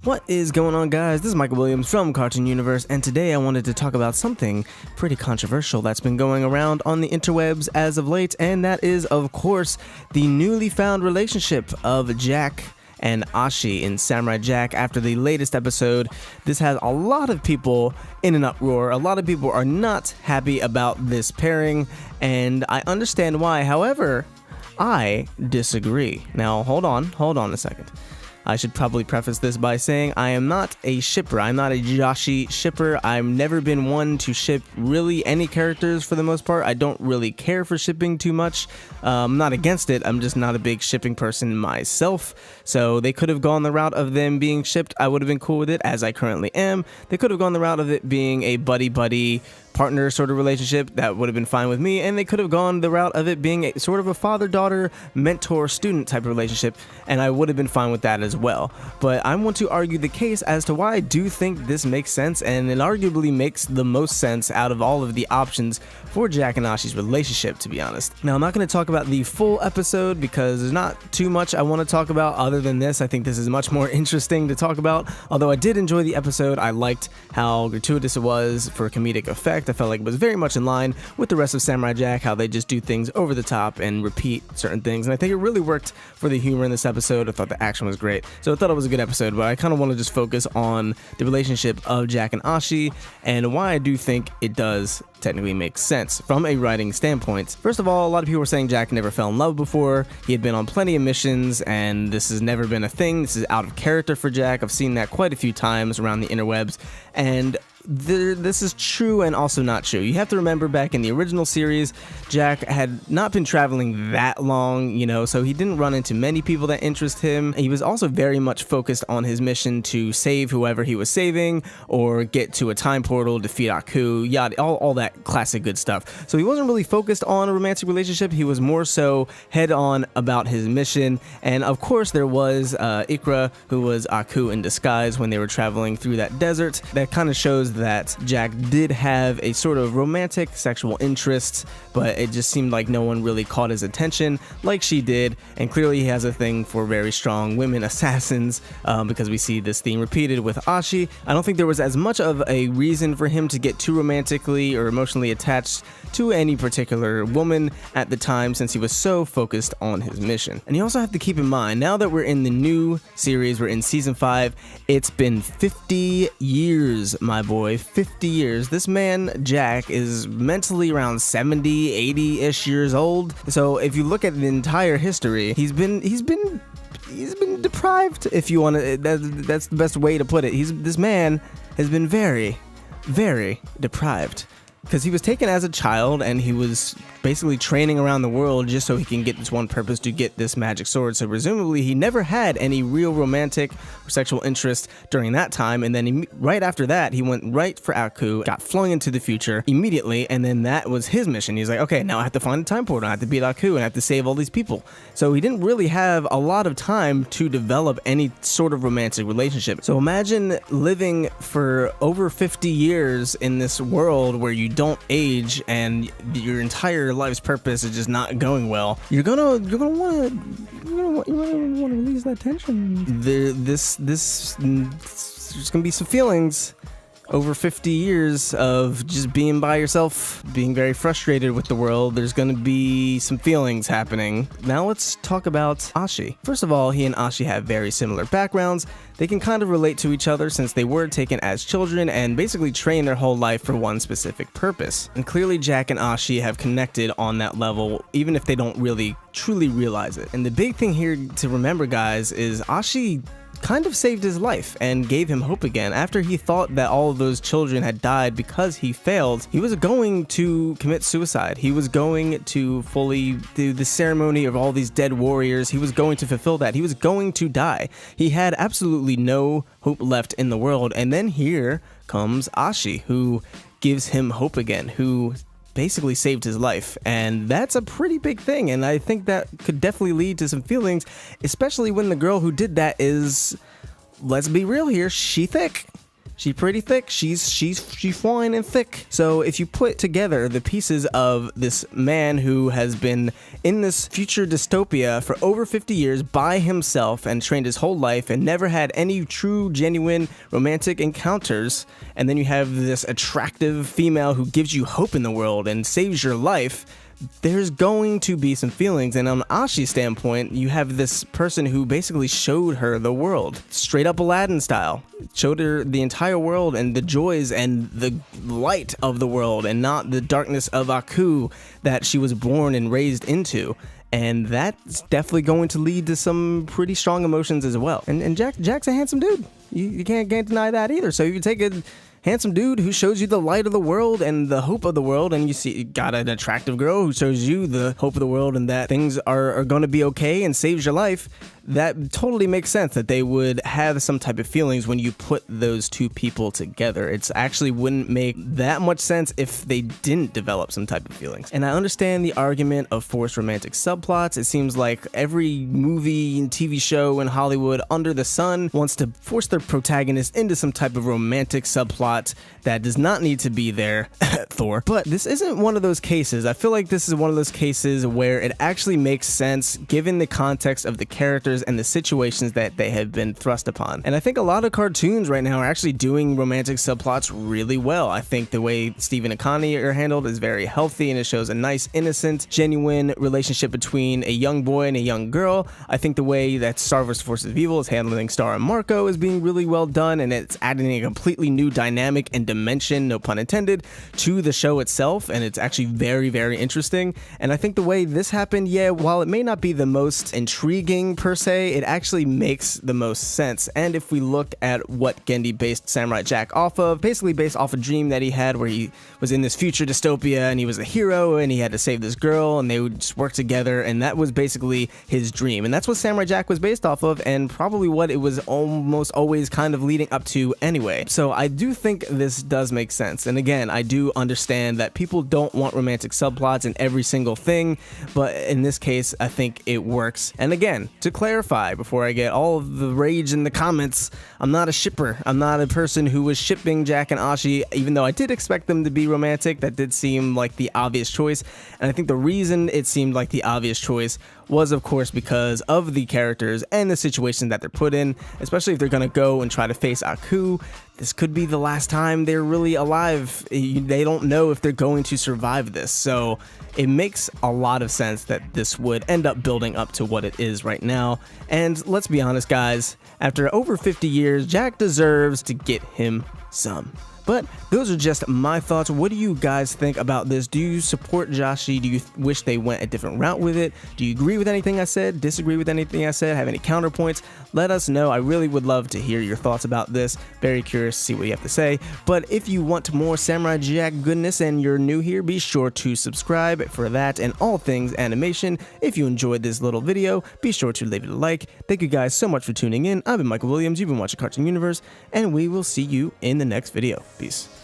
What is going on, guys? This is Michael Williams from Cartoon Universe, and today I wanted to talk about something pretty controversial that's been going around on the interwebs as of late, and that is, of course, the newly found relationship of Jack and Ashi in Samurai Jack after the latest episode. This has a lot of people in an uproar. A lot of people are not happy about this pairing, and I understand why. However, I disagree. Now, hold on a second. I should probably preface this by saying I am not a shipper. I'm not a Jashi shipper. I've never been one to ship really any characters for the most part. I don't really care for shipping too much. I'm not against it. I'm just not a big shipping person myself. So they could have gone the route of them being shipped. I would have been cool with it, as I currently am. They could have gone the route of it being a buddy-buddy partner sort of relationship. That would have been fine with me. And they could have gone the route of it being a sort of a father-daughter, mentor-student type of relationship, and I would have been fine with that as well. But I want to argue the case as to why I do think this makes sense, and it arguably makes the most sense out of all of the options for Jack and Ashi's relationship, to be honest. Now, I'm not going to talk about the full episode because there's not too much I want to talk about other than this. I think this is much more interesting to talk about. Although I did enjoy the episode, I liked how gratuitous it was for comedic effect. I felt like it was very much in line with the rest of Samurai Jack, how they just do things over the top and repeat certain things, and I think it really worked for the humor in this episode. I thought the action was great, so I thought it was a good episode, but I kind of want to just focus on the relationship of Jack and Ashi and why I do think it does technically make sense from a writing standpoint. First of all, a lot of people were saying Jack never fell in love before. He had been on plenty of missions, and this has never been a thing. This is out of character for Jack. I've seen that quite a few times around the interwebs, and this is true and also not true. You have to remember, back in the original series, Jack had not been traveling that long, so he didn't run into many people that interest him. He was also very much focused on his mission to save whoever he was saving, or get to a time portal, defeat Aku, yada, all that classic good stuff. So he wasn't really focused on a romantic relationship. He was more so head on about his mission. And of course there was Ikra, who was Aku in disguise when they were traveling through that desert. That kind of shows that Jack did have a sort of romantic sexual interest, but it just seemed like no one really caught his attention like she did. And clearly he has a thing for very strong women assassins, because we see this theme repeated with Ashi. I don't think there was as much of a reason for him to get too romantically or emotionally attached to any particular woman at the time, since he was so focused on his mission. And you also have to keep in mind, now that we're in the new series, we're in season 5, it's been 50 years, my boy. 50 years. This man, Jack, is mentally around 70, 80-ish years old. So if you look at the entire history, he's been deprived, if you want to. That's the best way to put it. This man has been very, very deprived, because he was taken as a child and he was basically training around the world just so he can get this one purpose, to get this magic sword. So presumably he never had any real romantic or sexual interest during that time, and then right after that he went right for Aku, got flung into the future immediately, and then that was his mission. He's like, okay, now I have to find a time portal, I have to beat Aku, and I have to save all these people. So he didn't really have a lot of time to develop any sort of romantic relationship. So imagine living for over 50 years in this world where you don't age and your entire life's purpose is just not going well. You're gonna want to release that tension. There's gonna be some feelings over 50 years of just being by yourself, being very frustrated with the world. There's going to be some feelings happening. Now let's talk about Ashi. First of all, he and Ashi have very similar backgrounds. They can kind of relate to each other since they were taken as children and basically trained their whole life for one specific purpose. And clearly Jack and Ashi have connected on that level, even if they don't really truly realize it. And the big thing here to remember, guys, is Ashi kind of saved his life and gave him hope again. After he thought that all of those children had died because he failed, he was going to commit suicide. He was going to fully do the ceremony of all these dead warriors. He was going to fulfill that. He was going to die. He had absolutely no hope left in the world. And then here comes Ashi, who gives him hope again, who basically saved his life, and that's a pretty big thing, and I think that could definitely lead to some feelings, especially when the girl who did that is, let's be real here, she thick. She's pretty thick. She's fine and thick. So if you put together the pieces of this man who has been in this future dystopia for over 50 years by himself and trained his whole life and never had any true, genuine romantic encounters, and then you have this attractive female who gives you hope in the world and saves your life, there's going to be some feelings. And on Ashi's standpoint, you have this person who basically showed her the world, straight up Aladdin style, showed her the entire world and the joys and the light of the world and not the darkness of Aku that she was born and raised into. And that's definitely going to lead to some pretty strong emotions as well. And Jack's a handsome dude. You can't deny that either. So you take a handsome dude who shows you the light of the world and the hope of the world, and you got an attractive girl who shows you the hope of the world and that things are going to be okay and saves your life. That totally makes sense that they would have some type of feelings when you put those two people together. It's actually wouldn't make that much sense if they didn't develop some type of feelings. And I understand the argument of forced romantic subplots. It seems like every movie and TV show in Hollywood under the sun wants to force their protagonist into some type of romantic subplot that does not need to be there. Thor. But this isn't one of those cases. I feel like this is one of those cases where it actually makes sense given the context of the characters and the situations that they have been thrust upon. And I think a lot of cartoons right now are actually doing romantic subplots really well. I think the way Stephen and Connie are handled is very healthy, and it shows a nice, innocent, genuine relationship between a young boy and a young girl. I think the way that Star vs. Forces of Evil is handling Star and Marco is being really well done, and it's adding a completely new dynamic and dimension, no pun intended, to the show itself, and it's actually very, very interesting. And I think the way this happened, yeah, while it may not be the most intriguing per se, it actually makes the most sense. And if we look at what Genndy based Samurai Jack off of, basically based off a dream that he had where he was in this future dystopia and he was a hero and he had to save this girl and they would just work together, and that was basically his dream. And that's what Samurai Jack was based off of, and probably what it was almost always kind of leading up to anyway. So I do think this does make sense. And again, I do understand that people don't want romantic subplots in every single thing, but in this case, I think it works. And again, to clarify, before I get all of the rage in the comments, I'm not a shipper. I'm not a person who was shipping Jack and Ashi, even though I did expect them to be romantic. That did seem like the obvious choice. And I think the reason it seemed like the obvious choice was, of course, because of the characters and the situation that they're put in, especially if they're going to go and try to face Aku. This could be the last time they're really alive. They don't know if they're going to survive this. So it makes a lot of sense that this would end up building up to what it is right now. And let's be honest, guys, after over 50 years, Jack deserves to get him some. But those are just my thoughts. What do you guys think about this? Do you support Jashi? Do you wish they went a different route with it? Do you agree with anything I said? Disagree with anything I said? Have any counterpoints? Let us know. I really would love to hear your thoughts about this. Very curious to see what you have to say. But if you want more Samurai Jack goodness and you're new here, be sure to subscribe for that and all things animation. If you enjoyed this little video, be sure to leave it a like. Thank you guys so much for tuning in. I've been Michael Williams. You've been watching Cartoon Universe, and we will see you in the next video. Peace.